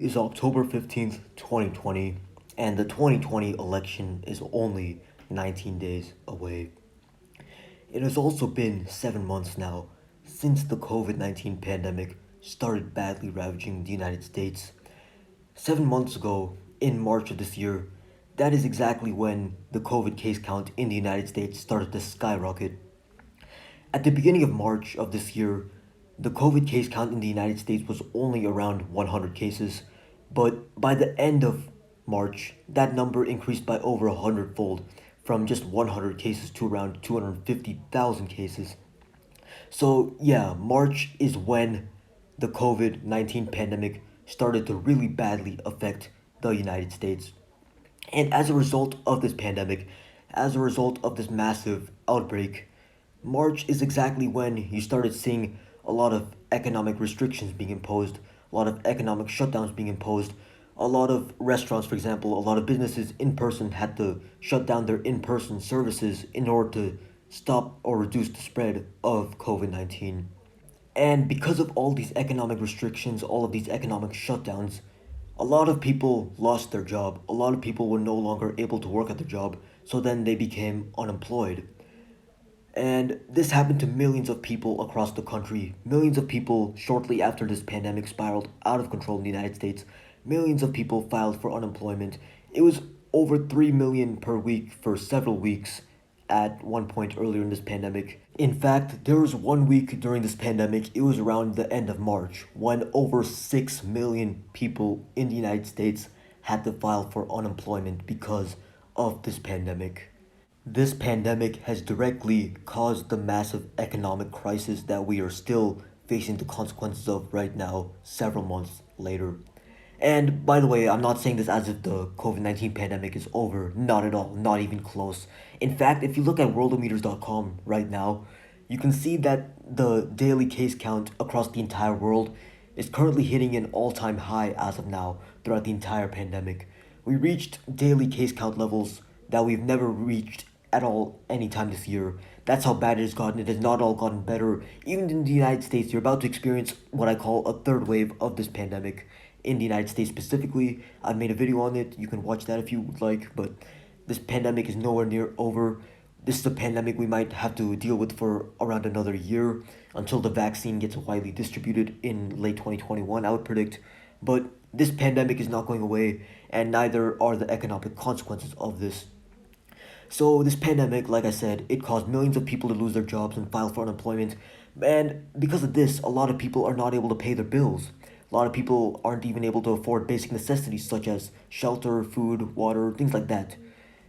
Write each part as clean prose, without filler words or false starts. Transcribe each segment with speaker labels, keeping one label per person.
Speaker 1: Is October 15th, 2020, and the 2020 election is only 19 days away. It has also been 7 months now since the COVID 19 pandemic started badly ravaging the United States. 7 months ago, in March of this year, that is exactly when the COVID case count in the United States started to skyrocket. At the beginning of March of this year, the COVID case count in the United States was only around 100 cases, but by the end of March, that number increased by over a hundredfold, from just 100 cases to around 250,000 cases. So, yeah, March is when the COVID 19 pandemic started to really badly affect the United States. And as a result of this pandemic, as a result of this massive outbreak, March is exactly when you started seeing a lot of economic restrictions being imposed, a lot of economic shutdowns being imposed. A lot of restaurants, for example, a lot of businesses in person had to shut down their in person services in order to stop or reduce the spread of COVID 19. And because of all these economic restrictions, all of these economic shutdowns, a lot of people lost their job. A lot of people were no longer able to work at their job, so then they became unemployed. And this happened to millions of people across the country. Millions of people shortly after this pandemic spiraled out of control in the United States. Millions of people filed for unemployment. It was over 3 million per week for several weeks at one point earlier in this pandemic. In fact, there was one week during this pandemic, it was around the end of March, when over 6 million people in the United States had to file for unemployment because of this pandemic. This pandemic has directly caused the massive economic crisis that we are still facing the consequences of right now, several months later. And by the way, I'm not saying this as if the COVID 19 pandemic is over. Not at all, not even close. In fact, if you look at worldometers.com right now, you can see that the daily case count across the entire world is currently hitting an all time high as of now throughout the entire pandemic. We reached daily case count levels that we've never reached at all anytime this year. That's how bad it has gotten. It has not all gotten better. Even in the United States, you're about to experience what I call a third wave of this pandemic. In the United States specifically, I've made a video on it. You can watch that if you would like, but this pandemic is nowhere near over. This is a pandemic we might have to deal with for around another year until the vaccine gets widely distributed in late 2021, I would predict. But this pandemic is not going away, and neither are the economic consequences of this. So this pandemic, like I said, it caused millions of people to lose their jobs and file for unemployment. And because of this, a lot of people are not able to pay their bills. A lot of people aren't even able to afford basic necessities such as shelter, food, water, things like that.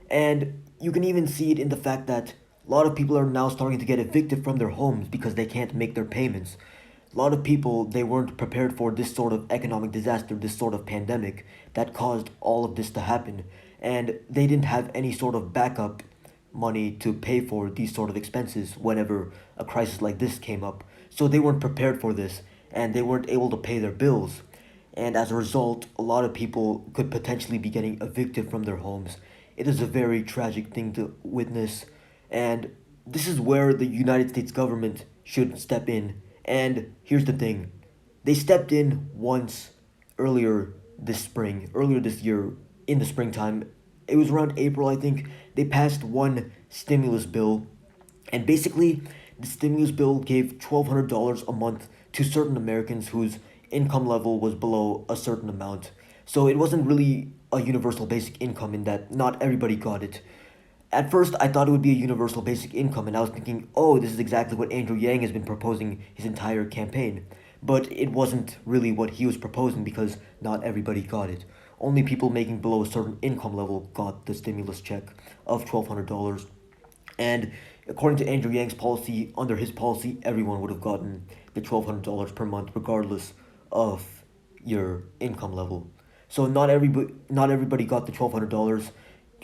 Speaker 1: And you can even see it in the fact that a lot of people are now starting to get evicted from their homes because they can't make their payments. A lot of people, they weren't prepared for this sort of economic disaster, this sort of pandemic that caused all of this to happen. And they didn't have any sort of backup money to pay for these sort of expenses whenever a crisis like this came up. So they weren't prepared for this and they weren't able to pay their bills. And as a result, a lot of people could potentially be getting evicted from their homes. It is a very tragic thing to witness, and this is where the United States government should step in. And here's the thing, they stepped in once earlier this spring, earlier this year in the springtime. It was around April, I think. They passed one stimulus bill, and basically, the stimulus bill gave $1,200 a month to certain Americans whose income level was below a certain amount. So it wasn't really a universal basic income in that not everybody got it. At first, I thought it would be a universal basic income, and I was thinking, oh, this is exactly what Andrew Yang has been proposing his entire campaign. But it wasn't really what he was proposing because not everybody got it. Only people making below a certain income level got the stimulus check of $1,200. And according to Andrew Yang's policy, under his policy, everyone would have gotten the $1,200 per month, regardless of your income level. So not everybody got the $1,200.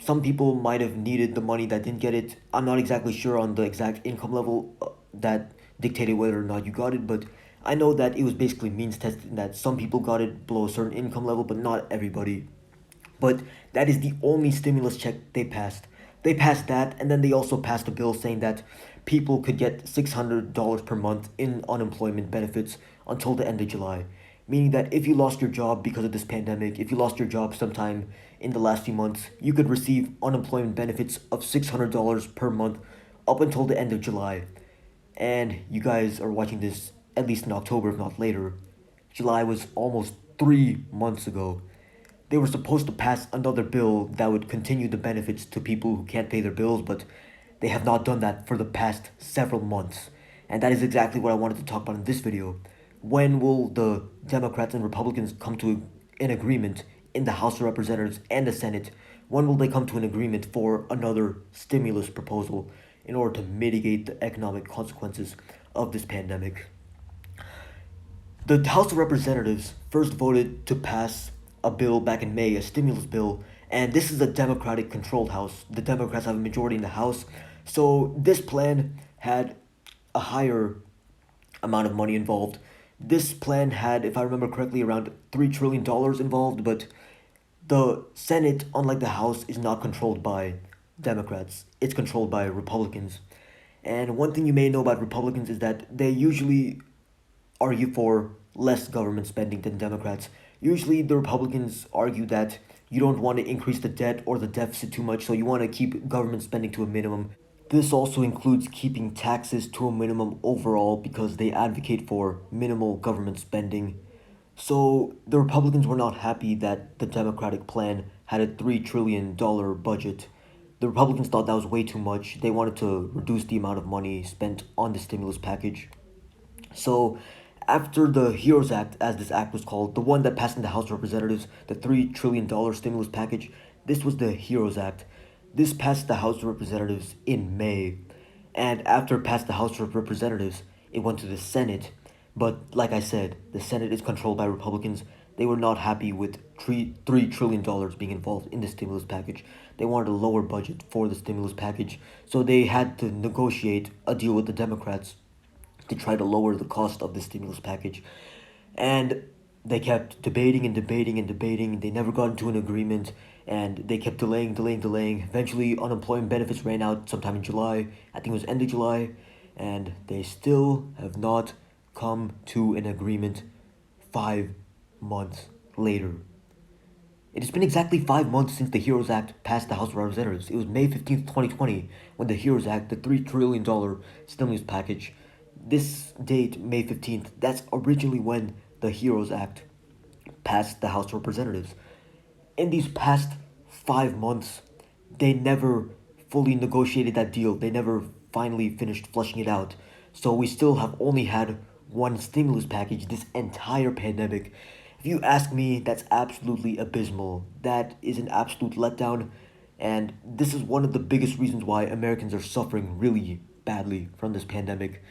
Speaker 1: Some people might have needed the money that didn't get it. I'm not exactly sure on the exact income level that dictated whether or not you got it, but I know that it was basically means tested, that some people got it below a certain income level, but not everybody. But that is the only stimulus check they passed. They passed that, and then they also passed a bill saying that people could get $600 per month in unemployment benefits until the end of July. meaning that if you lost your job because of this pandemic, if you lost your job sometime in the last few months, you could receive unemployment benefits of $600 per month up until the end of July. And you guys are watching this at least in October, if not later. July was almost 3 months ago. They were supposed to pass another bill that would continue the benefits to people who can't pay their bills, but they have not done that for the past several months. And that is exactly what I wanted to talk about in this video. When will the Democrats and Republicans come to an agreement in the House of Representatives and the Senate? When will they come to an agreement for another stimulus proposal in order to mitigate the economic consequences of this pandemic? The House of Representatives first voted to pass a bill back in May, a stimulus bill, and this is a Democratic controlled House. The Democrats have a majority in the House, so this plan had a higher amount of money involved. This plan had, if I remember correctly, around $3 trillion involved, but the Senate, unlike the House, is not controlled by Democrats. It's controlled by Republicans. And one thing you may know about Republicans is that they usually argue for less government spending than Democrats. Usually, the Republicans argue that you don't want to increase the debt or the deficit too much, so you want to keep government spending to a minimum. This also includes keeping taxes to a minimum overall because they advocate for minimal government spending. So, the Republicans were not happy that the Democratic plan had a $3 trillion budget. The Republicans thought that was way too much. They wanted to reduce the amount of money spent on the stimulus package. So, after the HEROES Act, as this act was called, the one that passed in the House of Representatives, the $3 trillion stimulus package, this was the HEROES Act. This passed the House of Representatives in May. And after it passed the House of Representatives, it went to the Senate. But like I said, the Senate is controlled by Republicans. They were not happy with $3 trillion being involved in the stimulus package. They wanted a lower budget for the stimulus package. So they had to negotiate a deal with the Democrats to try to lower the cost of the stimulus package. And they kept debating and debating and debating. They never got into an agreement, and they kept delaying, delaying, delaying. Eventually, unemployment benefits ran out sometime in July. I think it was end of July, and they still have not come to an agreement 5 months later. It has been exactly 5 months since the HEROES Act passed the House of Representatives. It was May 15th, 2020, when the HEROES Act, the $3 trillion stimulus package, this date, May 15th, that's originally when the HEROES Act passed the House of Representatives. In these past 5 months, they never fully negotiated that deal. They never finally finished flushing it out. So we still have only had one stimulus package this entire pandemic. If you ask me, that's absolutely abysmal. That is an absolute letdown. And this is one of the biggest reasons why Americans are suffering really badly from this pandemic.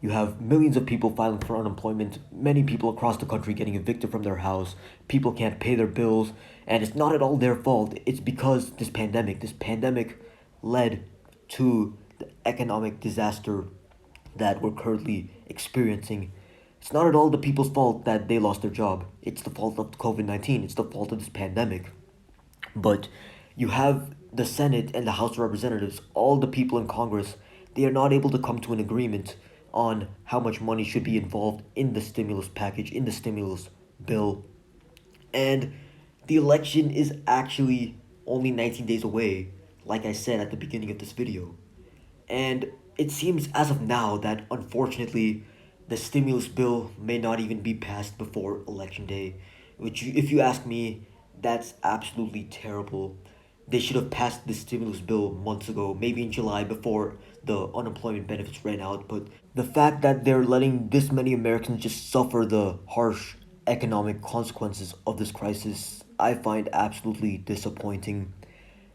Speaker 1: You have millions of people filing for unemployment, many people across the country getting evicted from their house, people can't pay their bills, and it's not at all their fault. It's because this pandemic led to the economic disaster that we're currently experiencing. It's not at all the people's fault that they lost their job. It's the fault of COVID 19. It's the fault of this pandemic. But you have the Senate and the House of Representatives, all the people in Congress, they are not able to come to an agreement on how much money should be involved in the stimulus package, in the stimulus bill. And the election is actually only 19 days away, like I said at the beginning of this video. And it seems as of now that unfortunately the stimulus bill may not even be passed before election day, which if you ask me, that's absolutely terrible. They should have passed the stimulus bill months ago, maybe in July before the unemployment benefits ran out, but the fact that they're letting this many Americans just suffer the harsh economic consequences of this crisis, I find absolutely disappointing.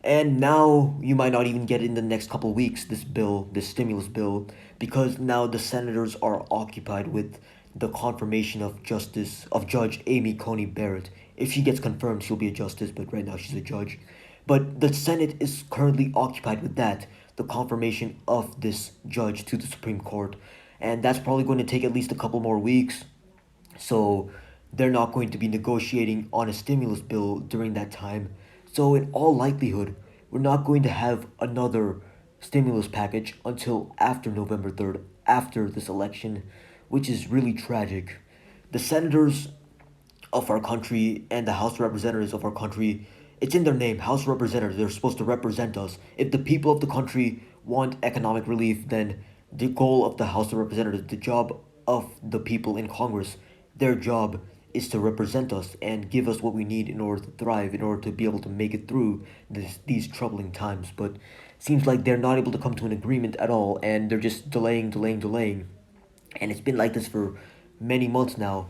Speaker 1: And now you might not even get it in the next couple of weeks, this bill, this stimulus bill, because now the senators are occupied with the confirmation of Judge Amy Coney Barrett. If she gets confirmed, she'll be a justice, but right now she's a judge. But the Senate is currently occupied with that, the confirmation of this judge to the Supreme Court. And that's probably going to take at least a couple more weeks. So they're not going to be negotiating on a stimulus bill during that time. So, in all likelihood, we're not going to have another stimulus package until after November 3rd, after this election, which is really tragic. The senators of our country and the House of Representatives of our country, it's in their name, House of Representatives. They're supposed to represent us. If the people of the country want economic relief, then the goal of the House of Representatives, the job of the people in Congress, their job is to represent us and give us what we need in order to thrive, in order to be able to make it through these troubling times. But seems like they're not able to come to an agreement at all, and they're just delaying. And it's been like this for many months now.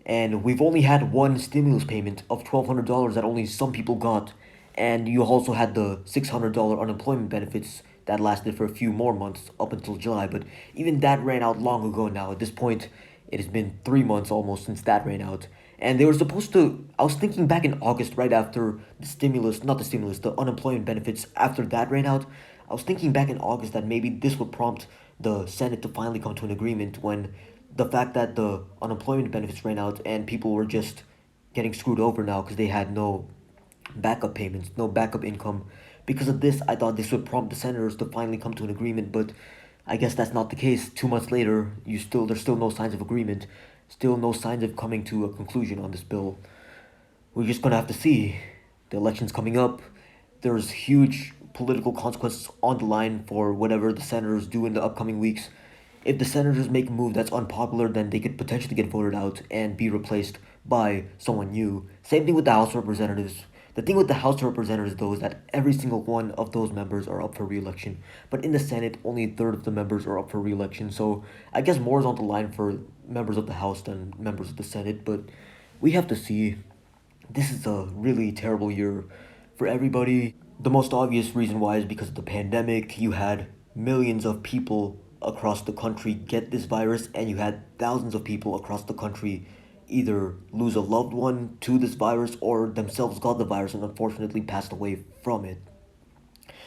Speaker 1: And we've only had one stimulus payment of $1,200 that only some people got. And you also had the $600 unemployment benefits that lasted for a few more months up until July. But even that ran out long ago now. At this point, it has been 3 months almost since that ran out. And they were supposed to. I was thinking back in August, right after the stimulus, not the stimulus, the unemployment benefits after that ran out. I was thinking back in August that maybe this would prompt the Senate to finally come to an agreement when the fact that the unemployment benefits ran out and people were just getting screwed over now because they had no backup payments, no backup income. Because of this, I thought this would prompt the senators to finally come to an agreement, but I guess that's not the case. 2 months later, there's still no signs of agreement, still no signs of coming to a conclusion on this bill. We're just gonna have to see. The election's coming up. There's huge political consequences on the line for whatever the senators do in the upcoming weeks. If the senators make a move that's unpopular, then they could potentially get voted out and be replaced by someone new. Same thing with the House of Representatives. The thing with the House of Representatives, though, is that every single one of those members are up for re-election. But in the Senate, only a third of the members are up for re-election. So I guess more is on the line for members of the House than members of the Senate. But we have to see. This is a really terrible year for everybody. The most obvious reason why is because of the pandemic. You had millions of people across the country get this virus, and you had thousands of people across the country either lose a loved one to this virus or themselves got the virus and unfortunately passed away from it.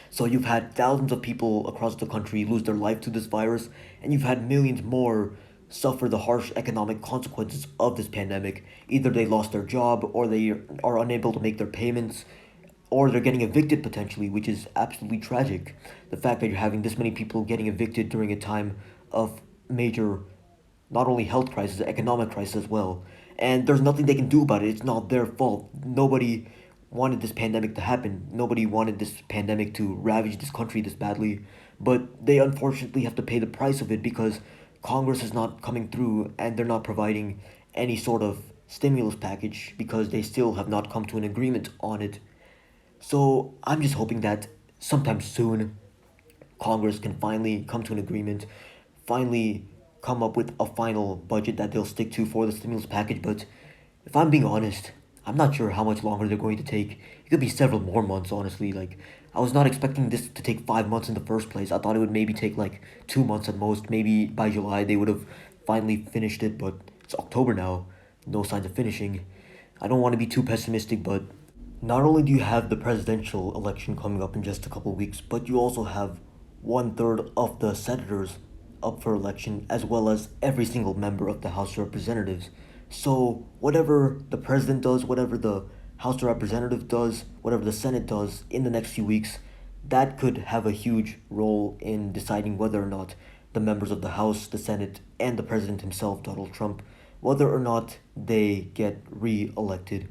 Speaker 1: So you've had thousands of people across the country lose their life to this virus, and you've had millions more suffer the harsh economic consequences of this pandemic. Either they lost their job, or they are unable to make their payments, or they're getting evicted potentially, which is absolutely tragic. The fact that you're having this many people getting evicted during a time of major, not only health crisis, economic crisis as well. And there's nothing they can do about it. It's not their fault. Nobody wanted this pandemic to happen. Nobody wanted this pandemic to ravage this country this badly. But they unfortunately have to pay the price of it because Congress is not coming through and they're not providing any sort of stimulus package because they still have not come to an agreement on it. So I'm just hoping that sometime soon Congress can finally come to an agreement, finally come up with a final budget that they'll stick to for the stimulus package. But if I'm being honest, I'm not sure how much longer they're going to take. It could be several more months, honestly. Like, I was not expecting this to take 5 months in the first place. I thought it would maybe take like 2 months at most. Maybe by July they would have finally finished it, but it's October now. No signs of finishing. I don't want to be too pessimistic, but not only do you have the presidential election coming up in just a couple weeks, but you also have one third of the senators up for election, as well as every single member of the House of Representatives. So, whatever the president does, whatever the House of Representatives does, whatever the Senate does in the next few weeks, that could have a huge role in deciding whether or not the members of the House, the Senate, and the president himself, Donald Trump, whether or not they get re elected.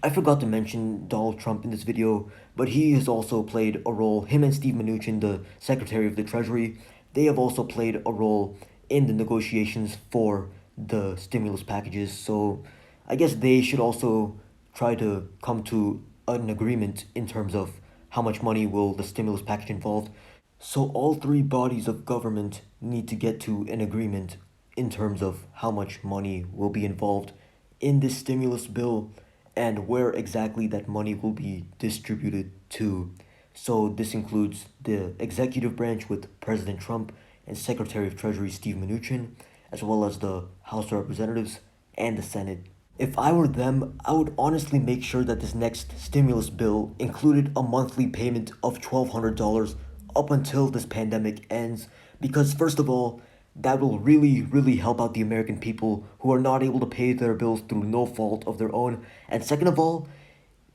Speaker 1: I forgot to mention Donald Trump in this video, but he has also played a role. Him and Steve Mnuchin, the Secretary of the Treasury, they have also played a role in the negotiations for the stimulus packages. So I guess they should also try to come to an agreement in terms of how much money will the stimulus package involve. So all three bodies of government need to get to an agreement in terms of how much money will be involved in this stimulus bill and where exactly that money will be distributed to. So this includes the executive branch with President Trump and Secretary of Treasury Steve Mnuchin, as well as the House of Representatives and the Senate. If I were them, I would honestly make sure that this next stimulus bill included a monthly payment of $1,200 up until this pandemic ends, because first of all, that will really help out the American people who are not able to pay their bills through no fault of their own. And second of all,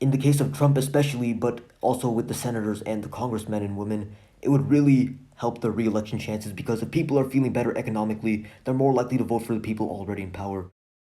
Speaker 1: in the case of Trump especially, but also with the senators and the congressmen and women, it would really help their re-election chances because if people are feeling better economically, they're more likely to vote for the people already in power.